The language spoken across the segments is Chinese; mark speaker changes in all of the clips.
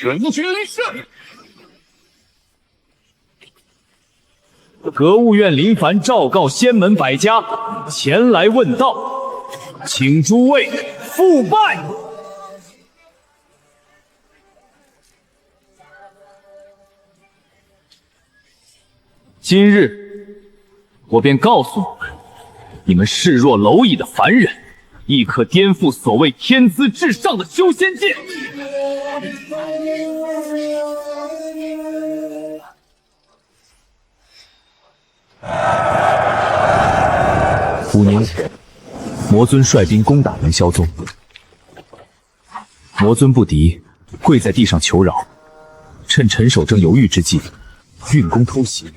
Speaker 1: 人群离胜。
Speaker 2: 格物院林凡昭告仙门百家前来问道，请诸位复拜。今日我便告诉你们视若蝼蚁的凡人，亦可颠覆所谓天资至上的修仙界。5年前，魔尊率兵攻打凌霄宗，魔尊不敌，跪在地上求饶，趁陈守正犹豫之际，运功偷袭。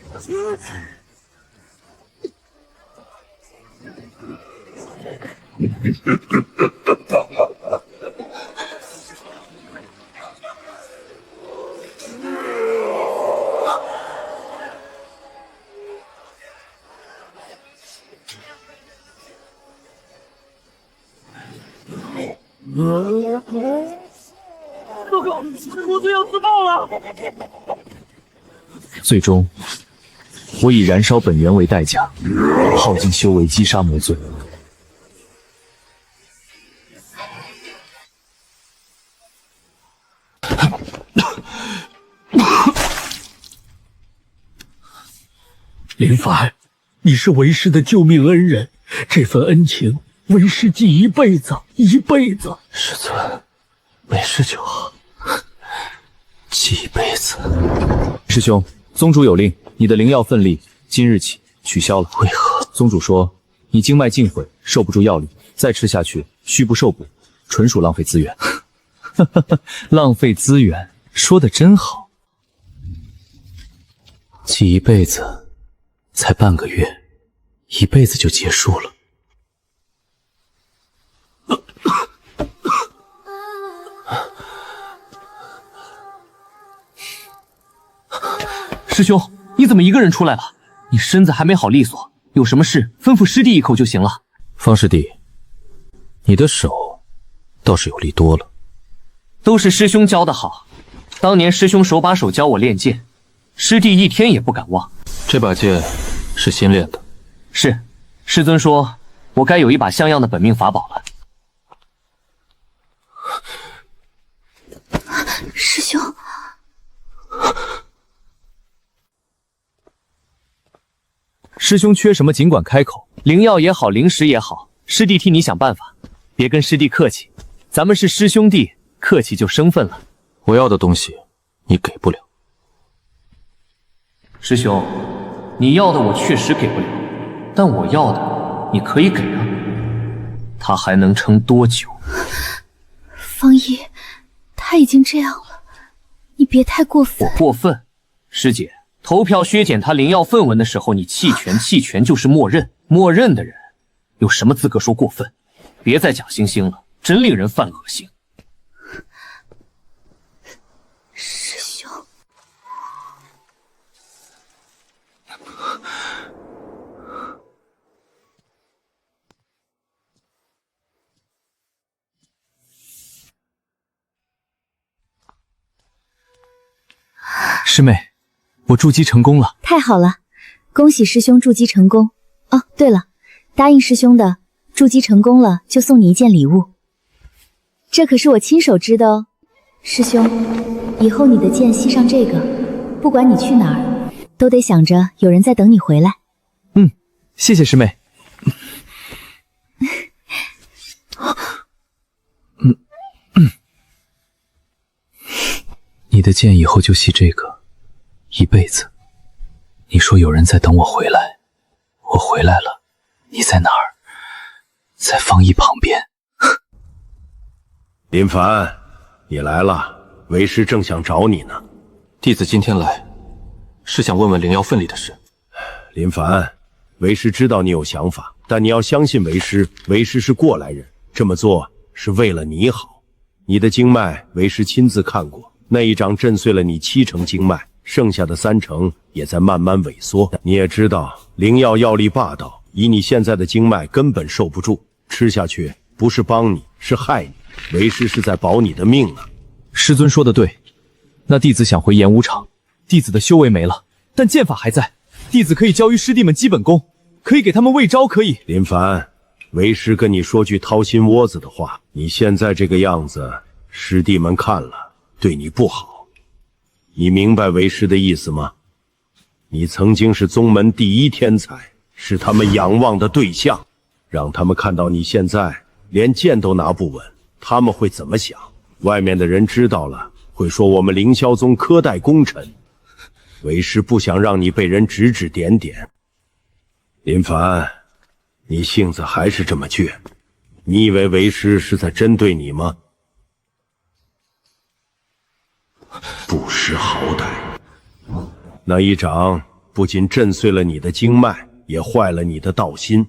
Speaker 3: 报告，魔尊要自爆了！
Speaker 2: 最终，我以燃烧本源为代价，耗尽修为击杀魔尊。
Speaker 3: 林凡，你是为师的救命恩人，这份恩情为师记一辈子，一辈子。
Speaker 2: 师尊，为师就好，记一辈子。师兄，宗主有令，你的灵药分力今日起取消了。为何？宗主说你经脉尽毁，受不住药力，再吃下去虚不受补，纯属浪费资源。浪费资源，说的真好。记一辈子，才半个月，一辈子就结束了。
Speaker 4: 师兄，你怎么一个人出来了？你身子还没好利索，有什么事吩咐师弟一口就行了。
Speaker 2: 方师弟，你的手倒是有力多了。
Speaker 4: 都是师兄教的好，当年师兄手把手教我练剑，师弟一天也不敢忘。
Speaker 2: 这把剑是新练的。
Speaker 4: 是，师尊说我该有一把像样的本命法宝了。
Speaker 5: 师兄，
Speaker 2: 师兄缺什么尽管开口，
Speaker 4: 灵药也好，灵石也好，师弟替你想办法，别跟师弟客气，咱们是师兄弟，客气就生分了。
Speaker 2: 我要的东西你给不了。
Speaker 4: 师兄，你要的我确实给不了，但我要的你可以给啊。他还能撑多久？
Speaker 5: 方毅，他已经这样了，你别太过分。
Speaker 4: 我过分？师姐，投票削减他灵药分文的时候，你弃权，弃权就是默认，默认的人有什么资格说过分？别再讲星星了，真令人犯恶心。
Speaker 5: 师兄，
Speaker 2: 师妹，我筑基成功了。
Speaker 5: 太好了，恭喜师兄筑基成功。哦，对了，答应师兄的，筑基成功了就送你一件礼物，这可是我亲手织的哦。师兄，以后你的剑系上这个，不管你去哪儿，都得想着有人在等你回来。
Speaker 2: 谢谢师妹。你的剑以后就系这个，一辈子。你说有人在等我回来，我回来了，你在哪儿？在方毅旁边。
Speaker 6: 林凡，你来了，为师正想找你呢。
Speaker 7: 弟子今天来，是想问问灵药分离的事。
Speaker 6: 林凡，为师知道你有想法，但你要相信为师，为师是过来人，这么做是为了你好。你的经脉，为师亲自看过，那一掌震碎了你70%经脉，剩下的30%也在慢慢萎缩。你也知道，灵药药力霸道，以你现在的经脉根本受不住，吃下去不是帮你，是害你。为师是在保你的命啊！
Speaker 2: 师尊说的对，那弟子想回演武场。弟子的修为没了，但剑法还在。弟子可以教于师弟们基本功，可以给他们喂招，可以。
Speaker 6: 林凡，为师跟你说句掏心窝子的话，你现在这个样子，师弟们看了对你不好。你明白为师的意思吗？你曾经是宗门第一天才，是他们仰望的对象，让他们看到你现在连剑都拿不稳，他们会怎么想？外面的人知道了，会说我们凌霄宗苛待功臣。为师不想让你被人指指点点。林凡，你性子还是这么倔，你以为为师是在针对你吗？不识好歹，那一掌不仅震碎了你的经脉，也坏了你的道心。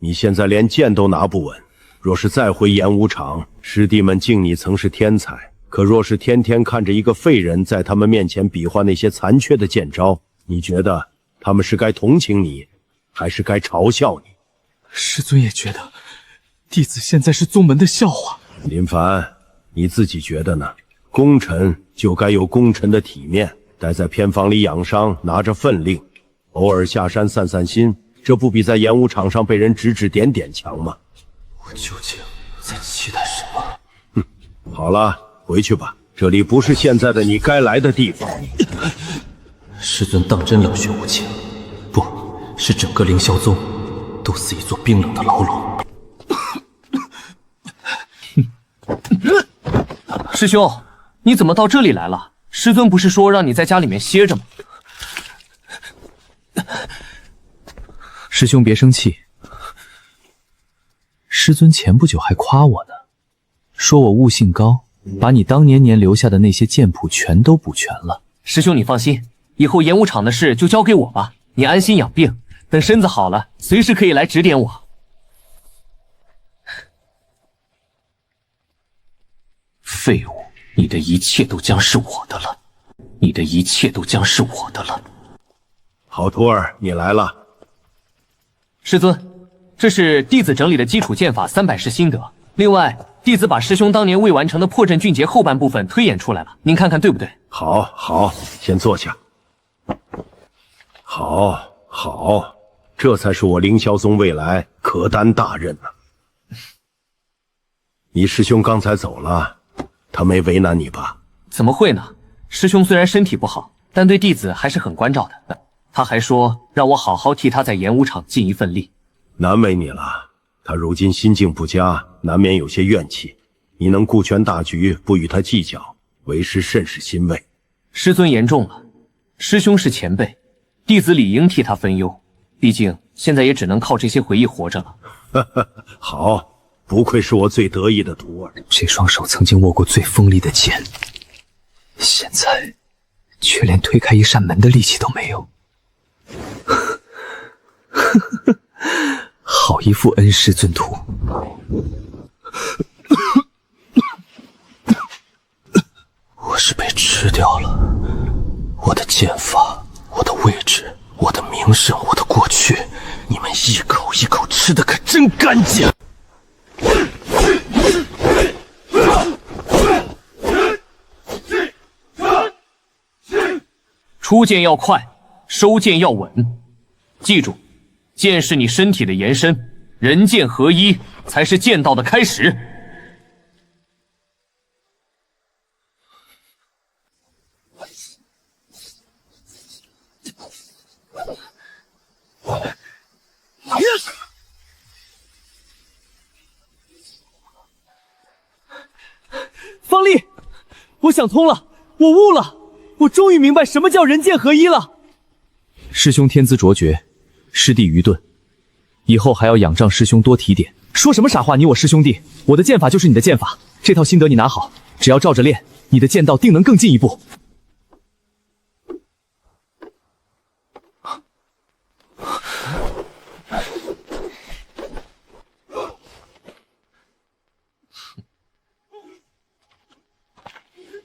Speaker 6: 你现在连剑都拿不稳，若是再回演武场，师弟们敬你曾是天才，可若是天天看着一个废人在他们面前比划那些残缺的剑招，你觉得他们是该同情你，还是该嘲笑你？
Speaker 3: 师尊也觉得弟子现在是宗门的笑话。
Speaker 6: 林凡，你自己觉得呢？功臣就该有功臣的体面，待在偏房里养伤，拿着分令，偶尔下山散散心，这不比在演武场上被人指指点点强吗？
Speaker 3: 我究竟在期待什么？
Speaker 6: 好了，回去吧，这里不是现在的你该来的地方。
Speaker 3: 师尊当真冷血无情，不是整个凌霄宗都似一座冰冷的牢笼。
Speaker 4: 师兄，你怎么到这里来了？师尊不是说让你在家里面歇着吗？
Speaker 2: 师兄别生气，师尊前不久还夸我呢，说我悟性高，把你当年留下的那些剑谱全都补全了。
Speaker 4: 师兄你放心，以后演武场的事就交给我吧，你安心养病，等身子好了，随时可以来指点我。废物，你的一切都将是我的了，你的一切都将是我的了。
Speaker 6: 好徒儿，你来了。
Speaker 4: 师尊，这是弟子整理的基础剑法300式心得，另外弟子把师兄当年未完成的破阵俊杰后半部分推演出来了，您看看对不对？
Speaker 6: 好，先坐下。好，这才是我凌霄宗未来可担大任呢。你师兄刚才走了，他没为难你吧？
Speaker 4: 怎么会呢？师兄虽然身体不好，但对弟子还是很关照的。他还说让我好好替他在演武场尽一份力。
Speaker 6: 难为你了，他如今心境不佳，难免有些怨气。你能顾全大局，不与他计较，为师甚是欣慰。
Speaker 4: 师尊言重了，师兄是前辈，弟子理应替他分忧，毕竟现在也只能靠这些回忆活着了。
Speaker 6: 好，不愧是我最得意的徒儿。
Speaker 3: 这双手曾经握过最锋利的剑，现在却连推开一扇门的力气都没有。好一副恩师尊徒。我是被吃掉了，我的剑法，我的位置，我的名声，我的过去，你们一口一口吃的可真干净。
Speaker 4: 出剑要快，收剑要稳，记住，剑是你身体的延伸，人剑合一才是剑道的开始。
Speaker 2: 方丽，我想通了，我悟了，我终于明白什么叫人剑合一了。师兄天资卓绝，师弟愚钝，以后还要仰仗师兄多提点。说什么傻话，你我师兄弟，我的剑法就是你的剑法，这套心得你拿好，只要照着练，你的剑道定能更进一步。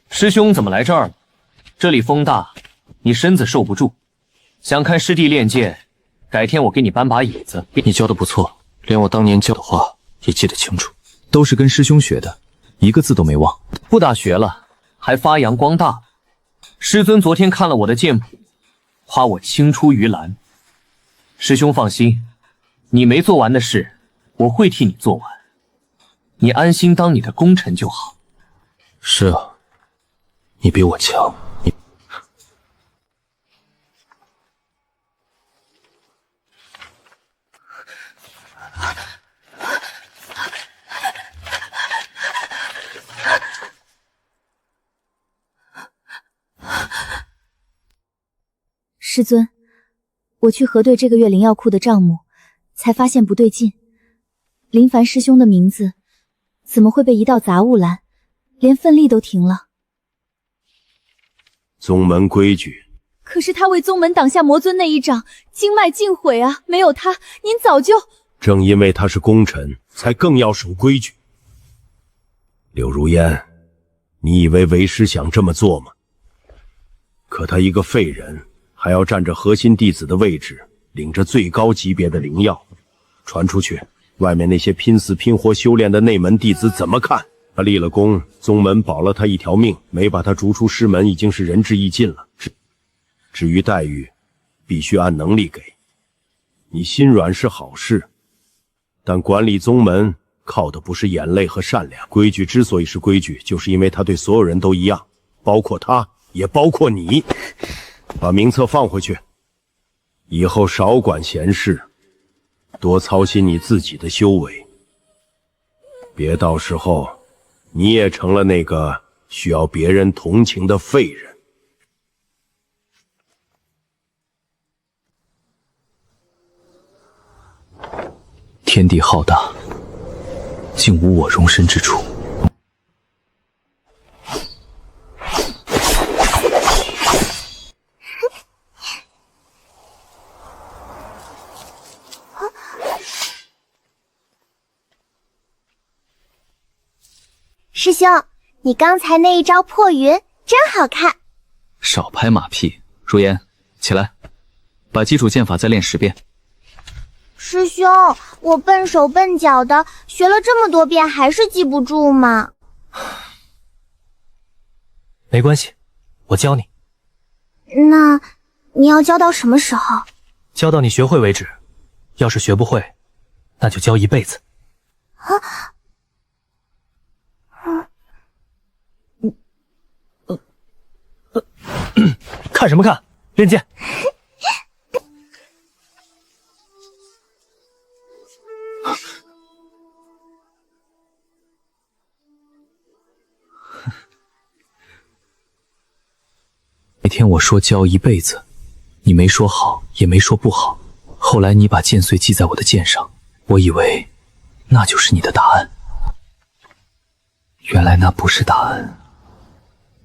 Speaker 4: 师兄怎么来这儿了？这里风大，你身子受不住。想看师弟练剑，改天我给你搬把椅子。
Speaker 7: 你教的不错，连我当年教的话也记得清楚。
Speaker 2: 都是跟师兄学的，一个字都没忘。
Speaker 4: 不打学了，还发扬光大。师尊昨天看了我的剑谱，夸我青出于蓝。师兄放心，你没做完的事，我会替你做完。你安心当你的功臣就好。
Speaker 3: 是啊，你比我强，你。
Speaker 5: 师尊，我去核对这个月灵药库的账目，才发现不对劲。林凡师兄的名字怎么会被一道杂物拦，连奋力都停了？
Speaker 6: 宗门规矩。
Speaker 5: 可是他为宗门挡下魔尊那一掌，经脉尽毁啊！没有他，您早就……
Speaker 6: 正因为他是功臣，才更要守规矩。柳如烟，你以为为师想这么做吗？可他一个废人，还要占着核心弟子的位置，领着最高级别的灵药，传出去，外面那些拼死拼活修炼的内门弟子怎么看？他立了功，宗门保了他一条命，没把他逐出师门，已经是仁至义尽了。至于待遇，必须按能力给。你心软是好事，但管理宗门靠的不是眼泪和善良。规矩之所以是规矩，就是因为他对所有人都一样，包括他，也包括你。把名册放回去，以后少管闲事，多操心你自己的修为，别到时候你也成了那个需要别人同情的废人。
Speaker 3: 天地浩大，竟无我容身之处。
Speaker 1: 师兄，你刚才那一招破云真好看。
Speaker 2: 少拍马屁，如烟，起来，把基础剑法再练10遍。
Speaker 1: 师兄，我笨手笨脚的，学了这么多遍还是记不住吗？
Speaker 3: 没关系，我教你。
Speaker 1: 那你要教到什么时候？
Speaker 3: 教到你学会为止。要是学不会，那就教一辈子。看什么看？练剑！
Speaker 2: 那天我说教一辈子，你没说好，也没说不好。后来你把剑髓系在我的剑上，我以为那就是你的答案。原来那不是答案，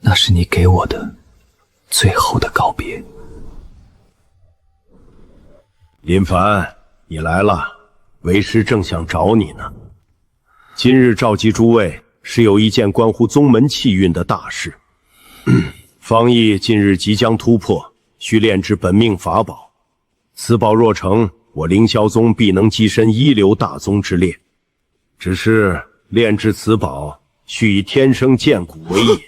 Speaker 2: 那是你给我的最后的告别。
Speaker 6: 林凡，你来了，为师正想找你呢。今日召集诸位，是有一件关乎宗门气运的大事。方毅近日即将突破，需炼制本命法宝。此宝若成，我凌霄宗必能跻身一流大宗之列。只是炼制此宝，需以天生剑骨为引。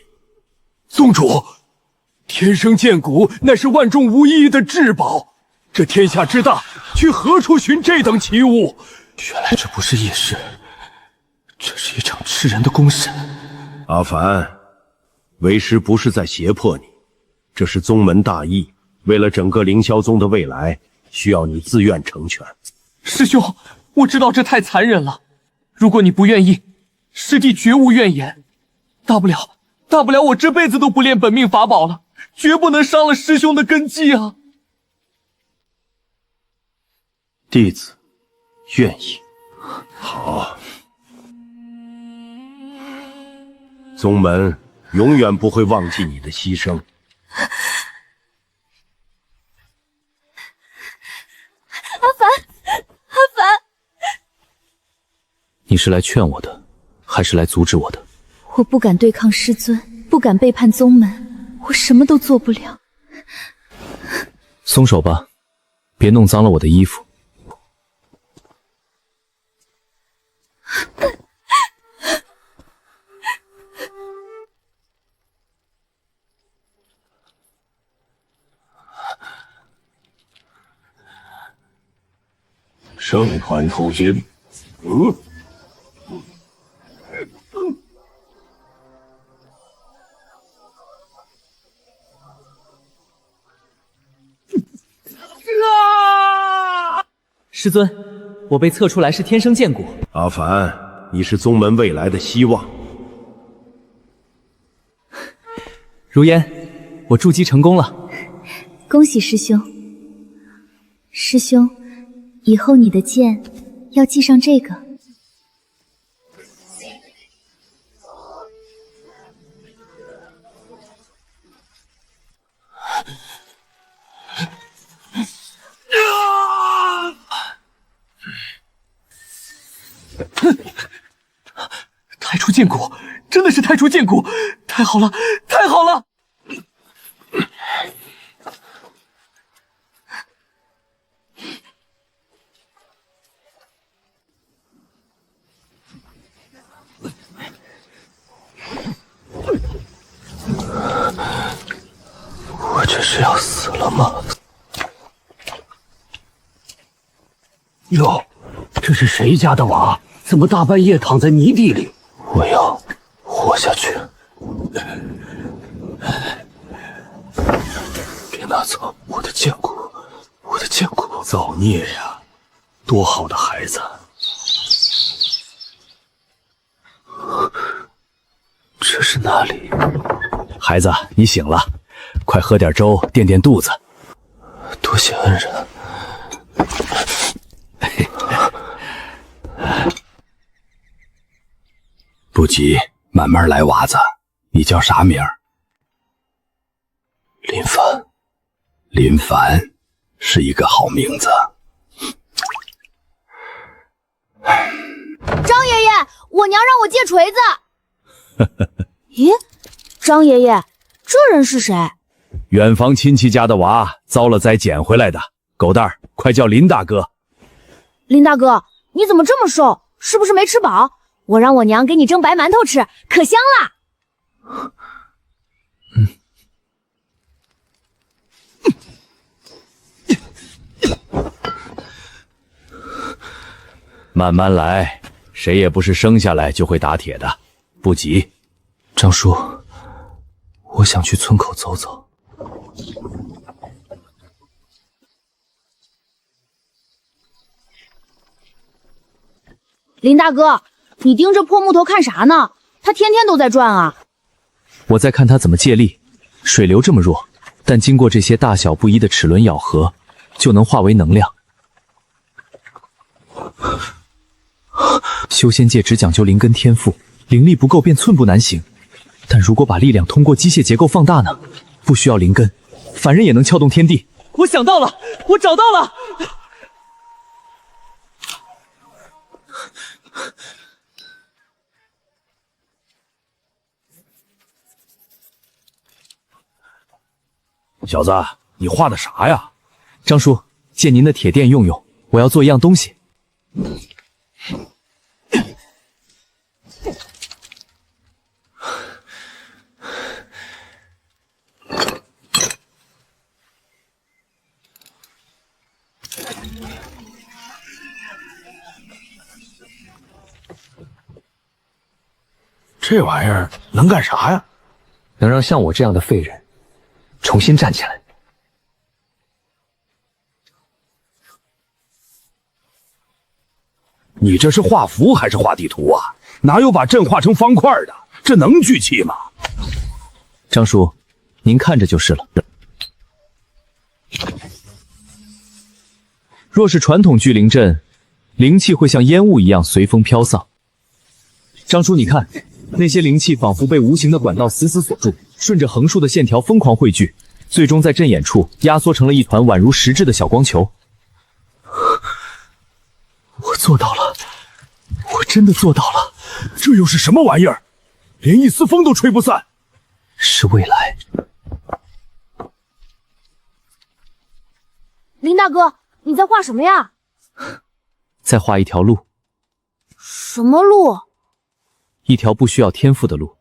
Speaker 8: 宗主，天生剑骨乃是万中无一的至宝，这天下之大，去何处寻这等奇物？
Speaker 3: 原来这不是夜市，这是一场吃人的公审。
Speaker 6: 阿凡，为师不是在胁迫你，这是宗门大义，为了整个凌霄宗的未来，需要你自愿成全。
Speaker 4: 师兄，我知道这太残忍了，如果你不愿意，师弟绝无怨言。大不了我这辈子都不练本命法宝了，绝不能伤了师兄的根基啊！
Speaker 3: 弟子愿意。
Speaker 6: 好，宗门永远不会忘记你的牺牲。
Speaker 5: 阿凡，
Speaker 2: 你是来劝我的，还是来阻止我的？
Speaker 5: 我不敢对抗师尊，不敢背叛宗门，我什么都做不了。
Speaker 2: 松手吧，别弄脏了我的衣服。
Speaker 8: 盛团出军。
Speaker 2: 师尊，我被测出来是天生剑骨。
Speaker 6: 阿凡，你是宗门未来的希望。
Speaker 2: 如烟，我筑基成功了。
Speaker 5: 恭喜师兄。师兄，以后你的剑要系上这个。
Speaker 8: 太初剑骨，真的是太初剑骨，太好了，太好了！
Speaker 3: 我这是要死了吗？
Speaker 8: 哟，这是谁家的娃？怎么大半夜躺在泥地里？
Speaker 3: 我要活下去。别拿走我的剑骨，我的剑骨！
Speaker 8: 造孽呀！多好的孩子！
Speaker 3: 这是哪里？
Speaker 2: 孩子，你醒了，快喝点粥垫垫肚子。
Speaker 3: 多谢恩人。
Speaker 6: 不急，慢慢来，娃子。你叫啥名儿？
Speaker 3: 林凡。
Speaker 6: 林凡是一个好名字。
Speaker 1: 张爷爷，我娘让我借锤子。咦，张爷爷，这人是谁？
Speaker 6: 远房亲戚家的娃，遭了灾捡回来的。狗蛋儿，快叫林大哥。
Speaker 1: 林大哥，你怎么这么瘦？是不是没吃饱？我让我娘给你蒸白馒头吃，可香啦！
Speaker 6: 慢慢来，谁也不是生下来就会打铁的，不急。
Speaker 3: 张叔，我想去村口走走。
Speaker 1: 林大哥，你盯着破木头看啥呢？他天天都在转啊！
Speaker 2: 我在看他怎么借力。水流这么弱，但经过这些大小不一的齿轮咬合，就能化为能量。修仙界只讲究灵根天赋，灵力不够便寸步难行。但如果把力量通过机械结构放大呢？不需要灵根，凡人也能撬动天地。我想到了，我找到了！
Speaker 6: 小子，你画的啥呀？
Speaker 2: 张叔，借您的铁垫用用，我要做一样东西。
Speaker 8: 这玩意儿能干啥呀？
Speaker 4: 能让像我这样的废人重新站起来。
Speaker 6: 你这是画符还是画地图啊？哪有把阵画成方块的？这能聚气吗？
Speaker 2: 张叔，您看着就是了。若是传统聚灵阵，灵气会像烟雾一样随风飘散。张叔，你看，那些灵气仿佛被无形的管道死死锁住，顺着横竖的线条疯狂汇聚，最终在阵眼处压缩成了一团宛如实质的小光球。
Speaker 8: 我做到了，我真的做到了。这又是什么玩意儿？连一丝风都吹不散。
Speaker 4: 是未来。
Speaker 1: 林大哥，你在画什么呀？
Speaker 2: 再画一条路。
Speaker 1: 什么路？
Speaker 2: 一条不需要天赋的路。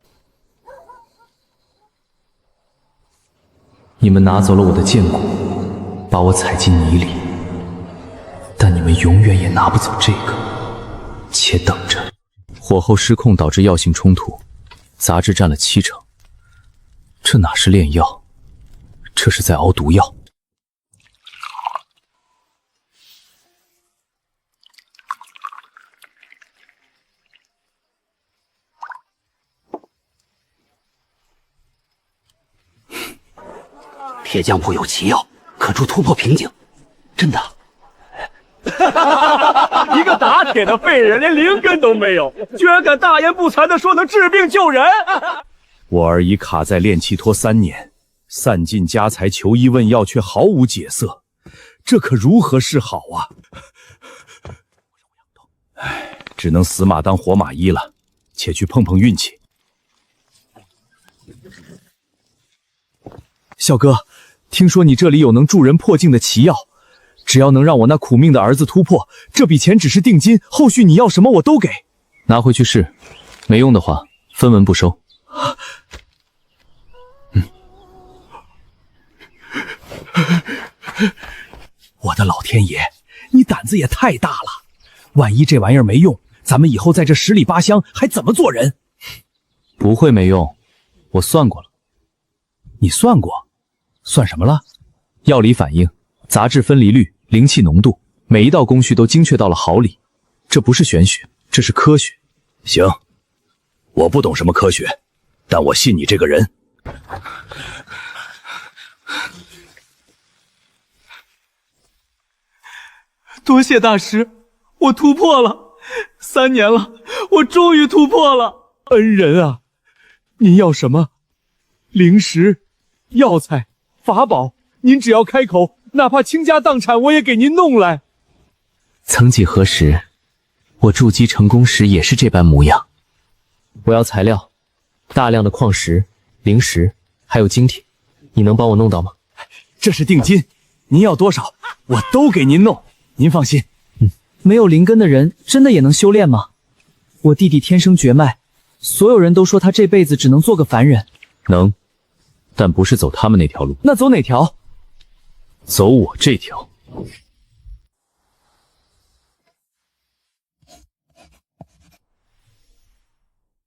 Speaker 2: 你们拿走了我的剑骨，把我踩进泥里，但但你们永远也拿不走这个。且等着。火候失控导致药性冲突，杂质占了70%。这哪是炼药，这是在熬毒药。
Speaker 9: 铁匠铺有奇药，可助突破瓶颈，真的。
Speaker 8: 一个打铁的废人，连灵根都没有，居然敢大言不惭地说能治病救人！
Speaker 6: 我儿已卡在炼气托3年，散尽家财求医问药，却毫无解色，这可如何是好啊？唉，只能死马当活马医了，且去碰碰运气。
Speaker 2: 小哥，听说你这里有能助人破境的奇药，只要能让我那苦命的儿子突破，这笔钱只是定金，后续你要什么我都给。拿回去试，没用的话分文不收。
Speaker 6: 我的老天爷，你胆子也太大了！万一这玩意儿没用，咱们以后在这10里8乡还怎么做人？
Speaker 2: 不会没用，我算过了。
Speaker 6: 你算过？算什么了？
Speaker 2: 药理反应、杂质分离率、灵气浓度，每一道工序都精确到了毫厘。这不是玄学，这是科学。
Speaker 6: 行，我不懂什么科学，但我信你这个人。
Speaker 8: 多谢大师，我突破了，3年了，我终于突破了。恩人啊，您要什么？灵石、药材、法宝，您只要开口，哪怕倾家荡产，我也给您弄来。
Speaker 4: 曾几何时，我筑基成功时也是这般模样。我要材料，大量的矿石、灵石，还有晶体，你能帮我弄到吗？
Speaker 6: 这是定金，您要多少，我都给您弄。您放心。
Speaker 10: 没有灵根的人真的也能修炼吗？我弟弟天生绝脉，所有人都说他这辈子只能做个凡人。
Speaker 2: 能，但不是走他们那条路。
Speaker 10: 那走哪条？
Speaker 2: 走我这条。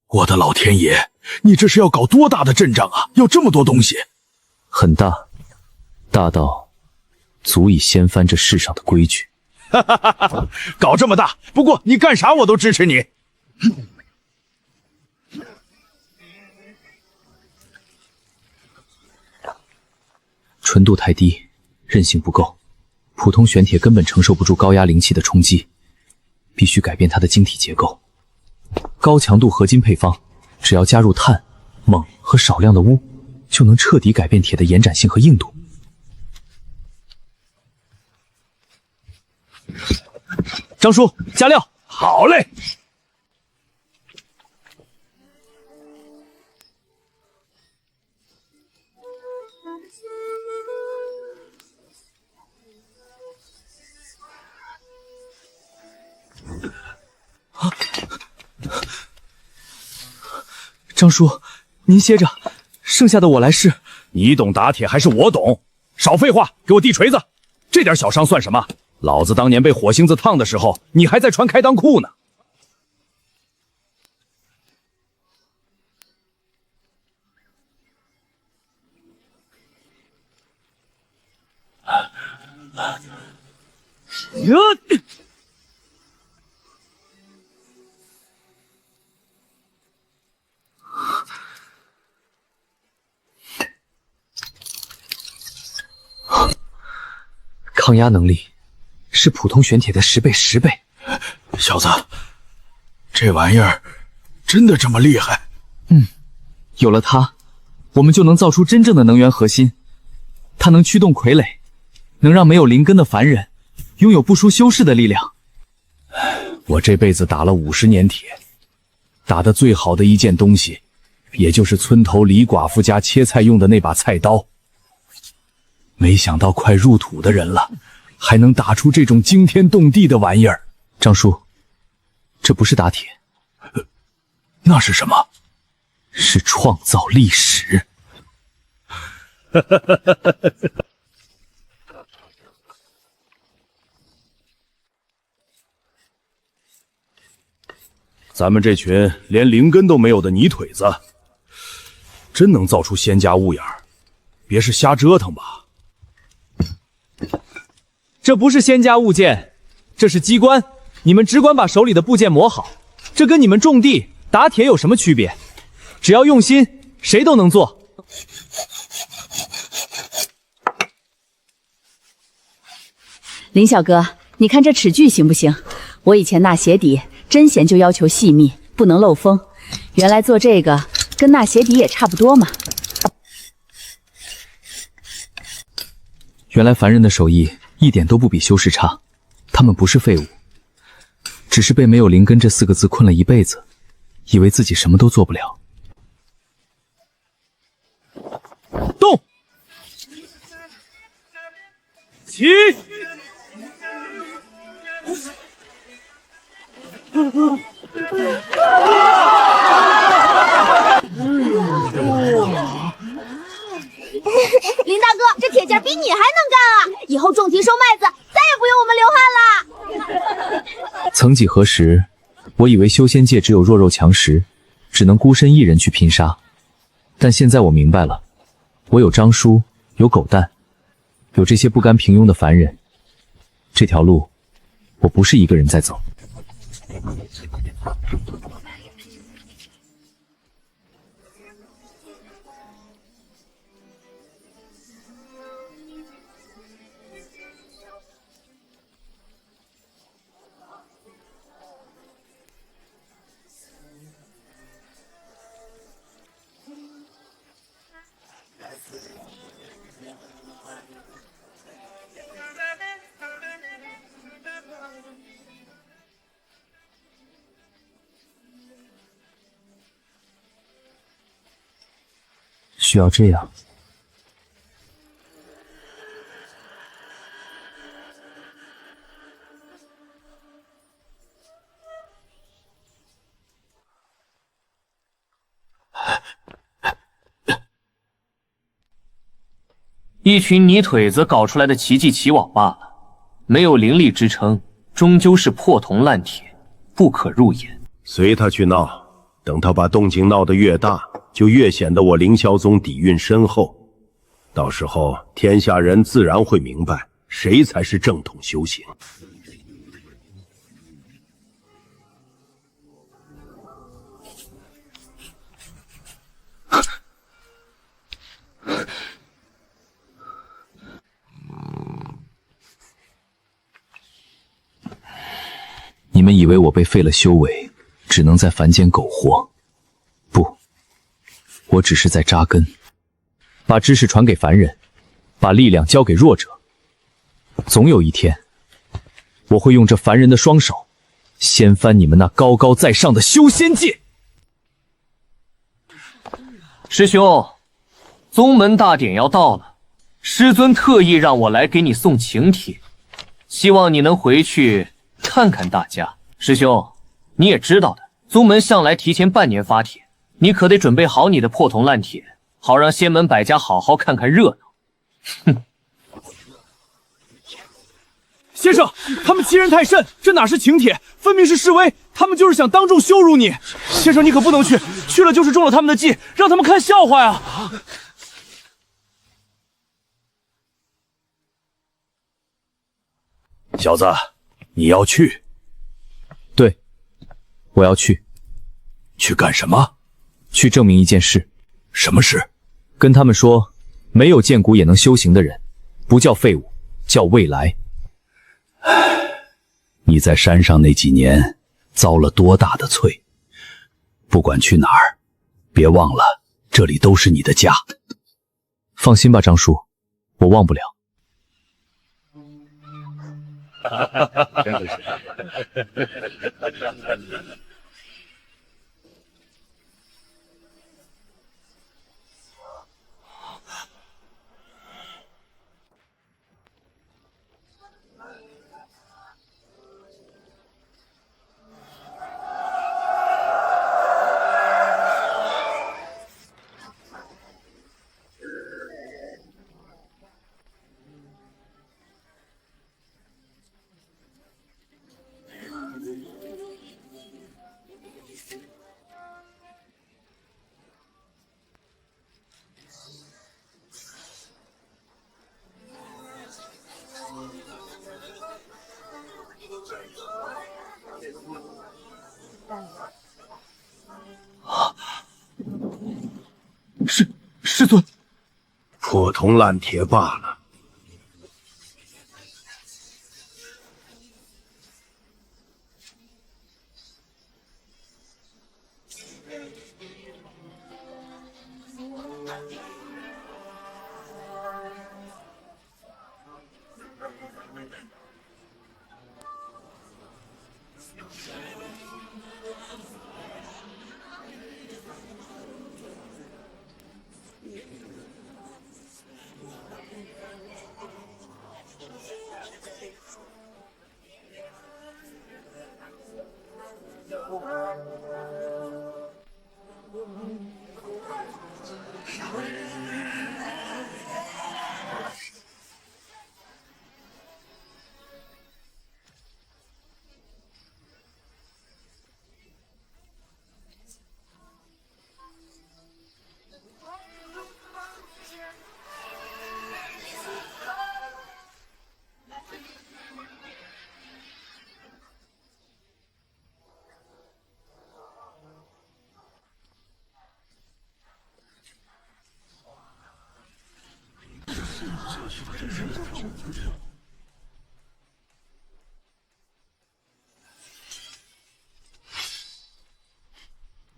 Speaker 6: 我的老天爷，你这是要搞多大的阵仗啊？要这么多东西？
Speaker 2: 很大，大到足以掀翻这世上的规矩。
Speaker 6: 搞这么大，不过你干啥我都支持你。
Speaker 2: 纯度太低，韧性不够，普通玄铁根本承受不住高压灵气的冲击，必须改变它的晶体结构。高强度合金配方，只要加入碳、锰和少量的钨，就能彻底改变铁的延展性和硬度。
Speaker 10: 张叔，加料。
Speaker 6: 好嘞。
Speaker 10: 张叔，您歇着，剩下的我来试。
Speaker 6: 你懂打铁还是我懂？少废话，给我递锤子。这点小伤算什么？老子当年被火星子烫的时候，你还在穿开裆裤呢。
Speaker 2: 抗压能力是普通玄铁的10倍10倍。
Speaker 6: 小子，这玩意儿真的这么厉害？
Speaker 10: 有了它，我们就能造出真正的能源核心。它能驱动傀儡，能让没有灵根的凡人拥有不输修士的力量。
Speaker 6: 我这辈子打了50年铁，打得最好的一件东西，也就是村头李寡妇家切菜用的那把菜刀。没想到快入土的人了，还能打出这种惊天动地的玩意儿。
Speaker 2: 张叔，这不是打铁，
Speaker 6: 那是什么？
Speaker 2: 是创造历史。
Speaker 6: 咱们这群连灵根都没有的泥腿子，真能造出仙家物眼儿？别是瞎折腾吧？
Speaker 8: 这不是仙家物件，这是机关。你们只管把手里的部件磨好，这跟你们种地打铁有什么区别？只要用心，谁都能做。
Speaker 11: 林小哥，你看这齿锯行不行？我以前纳鞋底针弦就要求细密，不能漏风。原来做这个跟纳鞋底也差不多嘛。
Speaker 10: 原来凡人的手艺一点都不比修士差，他们不是废物，只是被没有灵根这4个字困了一辈子，以为自己什么都做不了。
Speaker 8: 动！起！
Speaker 1: 林大哥，这铁匠比你还能干啊！以后种田收麦子，再也不用我们流汗了。
Speaker 10: 曾几何时，我以为修仙界只有弱肉强食，只能孤身一人去拼杀。但现在我明白了，我有张叔，有狗蛋，有这些不甘平庸的凡人，这条路，我不是一个人在走。需要这样。
Speaker 4: 一群泥腿子搞出来的奇迹奇网罢了，没有灵力支撑，终究是破铜烂铁，不可入眼。
Speaker 6: 随他去闹，等他把动静闹得越大，就越显得我凌霄宗底蕴深厚。到时候天下人自然会明白，谁才是正统修行。
Speaker 10: 你们以为我被废了修为，只能在凡间苟活？不，我只是在扎根，把知识传给凡人，把力量交给弱者。总有一天，我会用这凡人的双手，掀翻你们那高高在上的修仙界。
Speaker 4: 师兄，宗门大典要到了，师尊特意让我来给你送请帖，希望你能回去看看大家。师兄，你也知道的，宗门向来提前半年发帖，你可得准备好你的破铜烂铁，好让仙门百家好好看看热闹。哼！
Speaker 8: 先生，他们欺人太甚，这哪是请帖，分明是示威，他们就是想当众羞辱你。先生，你可不能去，去了就是中了他们的计，让他们看笑话呀！
Speaker 6: 小子，你要去？
Speaker 10: 对，我要去。
Speaker 6: 去干什么？
Speaker 10: 去证明一件事。
Speaker 6: 什么事？
Speaker 10: 跟他们说，没有剑骨也能修行的人，不叫废物，叫未来。
Speaker 9: 你在山上那几年遭了多大的罪？不管去哪儿，别忘了这里都是你的家。
Speaker 10: 放心吧，张叔，我忘不了。
Speaker 9: 真的是。
Speaker 8: 师尊，
Speaker 6: 破铜烂铁罢了。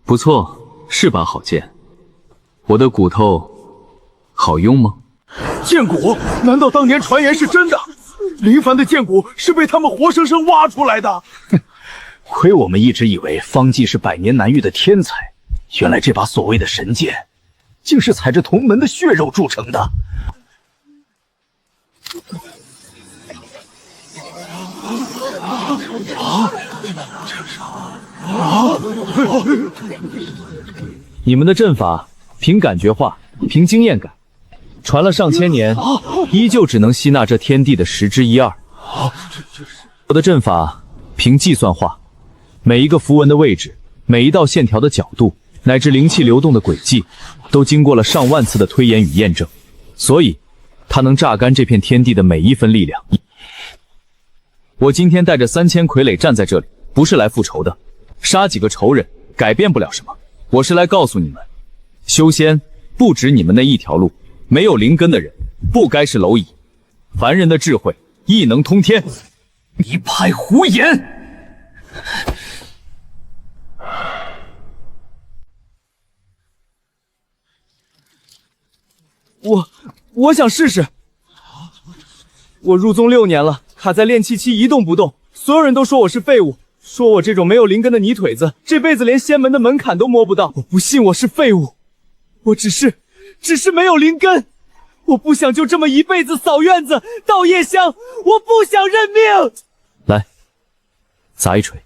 Speaker 10: 不错，是把好剑。我的骨头好用吗？
Speaker 8: 剑骨？难道当年传言是真的？林凡的剑骨是被他们活生生挖出来的？
Speaker 9: 亏我们一直以为方季是百年难遇的天才，原来这把所谓的神剑，竟是踩着同门的血肉铸成的。
Speaker 2: 你们的阵法凭感觉化，凭经验改，传了上千年，依旧只能吸纳这天地的1/10。我的阵法凭计算化，每一个符文的位置，每一道线条的角度，乃至灵气流动的轨迹，都经过了上万次的推演与验证，所以它能榨干这片天地的每一分力量。我今天带着3000傀儡站在这里，不是来复仇的，杀几个仇人改变不了什么。我是来告诉你们，修仙不止你们那一条路，没有灵根的人不该是蝼蚁。凡人的智慧亦能通天。
Speaker 4: 一派胡言！
Speaker 8: 我想试试。我入宗6年了，卡在炼气期一动不动，所有人都说我是废物，说我这种没有灵根的泥腿子，这辈子连仙门的门槛都摸不到。我不信我是废物，我只是没有灵根。我不想就这么一辈子扫院子、倒夜香，我不想认命。
Speaker 2: 来，砸一锤。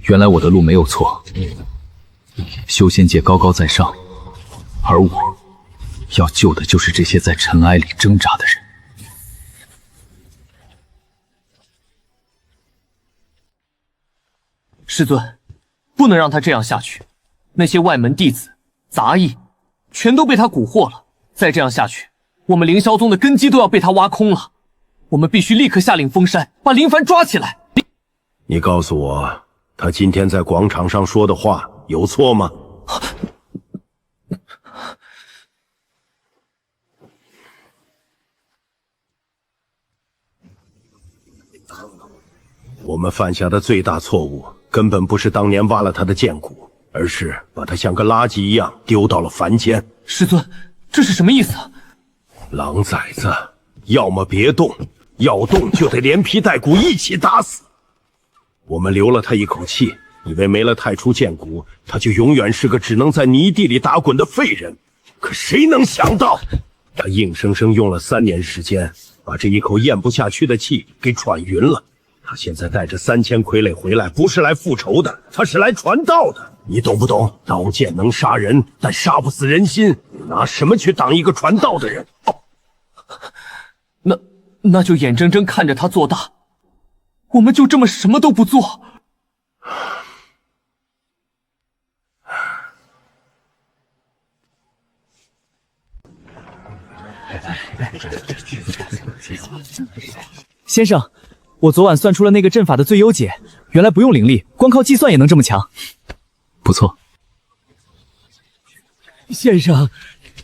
Speaker 9: 原来我的路没有错，修仙界高高在上，而我要救的就是这些在尘埃里挣扎的人。
Speaker 4: 师尊，不能让他这样下去。那些外门弟子、杂役，全都被他蛊惑了。再这样下去，我们凌霄宗的根基都要被他挖空了。我们必须立刻下令封山，把林凡抓起来。
Speaker 6: 你告诉我，他今天在广场上说的话有错吗？我们犯下的最大错误，根本不是当年挖了他的剑骨，而是把他像个垃圾一样丢到了凡间。
Speaker 4: 师尊，这是什么意思啊？
Speaker 6: 狼崽子，要么别动，要动就得连皮带骨一起打死。我们留了他一口气，以为没了太初剑骨，他就永远是个只能在泥地里打滚的废人。可谁能想到，他硬生生用了3年时间，把这一口咽不下去的气给喘匀了。他现在带着3000傀儡回来，不是来复仇的，他是来传道的。你懂不懂？刀剑能杀人，但杀不死人心。拿什么去挡一个传道的人？
Speaker 4: 那就眼睁睁看着他做大，我们就这么什么都不做。
Speaker 2: 先生，我昨晚算出了那个阵法的最优解，原来不用灵力，光靠计算也能这么强。
Speaker 10: 不错。
Speaker 8: 先生，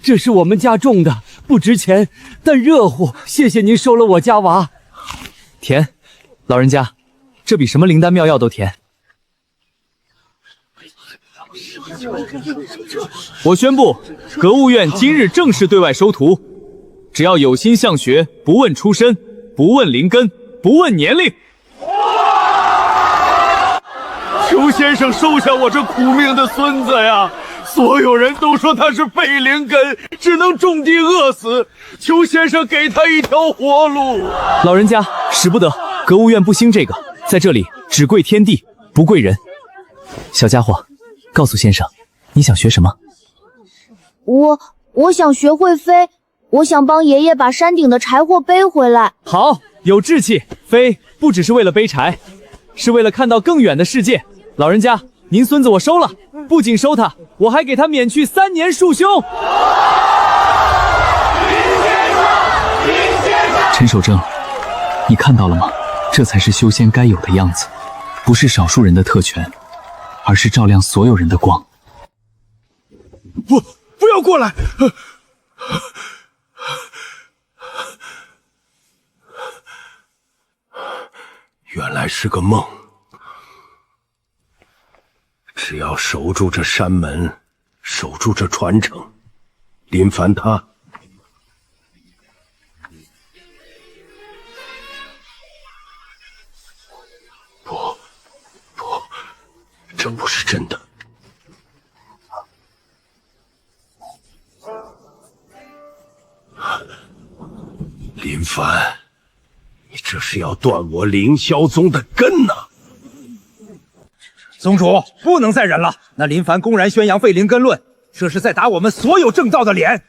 Speaker 8: 这是我们家种的，不值钱，但热乎，谢谢您收了我家娃。
Speaker 2: 甜，老人家，这比什么灵丹妙药都甜。我宣布，格物院今日正式对外收徒，只要有心向学，不问出身，不问灵根，不问年龄。
Speaker 8: 求先生收下我这苦命的孙子呀！所有人都说他是废灵根，只能种地饿死。求先生给他一条活路。
Speaker 2: 老人家，使不得，格物院不兴这个，在这里只跪天地，不跪人。小家伙，告诉先生，你想学什么？
Speaker 1: 我想学会飞，我想帮爷爷把山顶的柴火背回来。
Speaker 2: 好，有志气。飞不只是为了背柴，是为了看到更远的世界。老人家，您孙子我收了，不仅收他，我还给他免去3年束胸。
Speaker 10: 陈守正，你看到了吗？这才是修仙该有的样子，不是少数人的特权，而是照亮所有人的光。
Speaker 6: 不要过来！原来是个梦。只要守住这山门，守住这传承，林凡他不，这不是真的。林凡，你这是要断我凌霄宗的根呐！
Speaker 12: 宗主不能再忍了，那林凡公然宣扬废灵根论，这是在打我们所有正道的脸。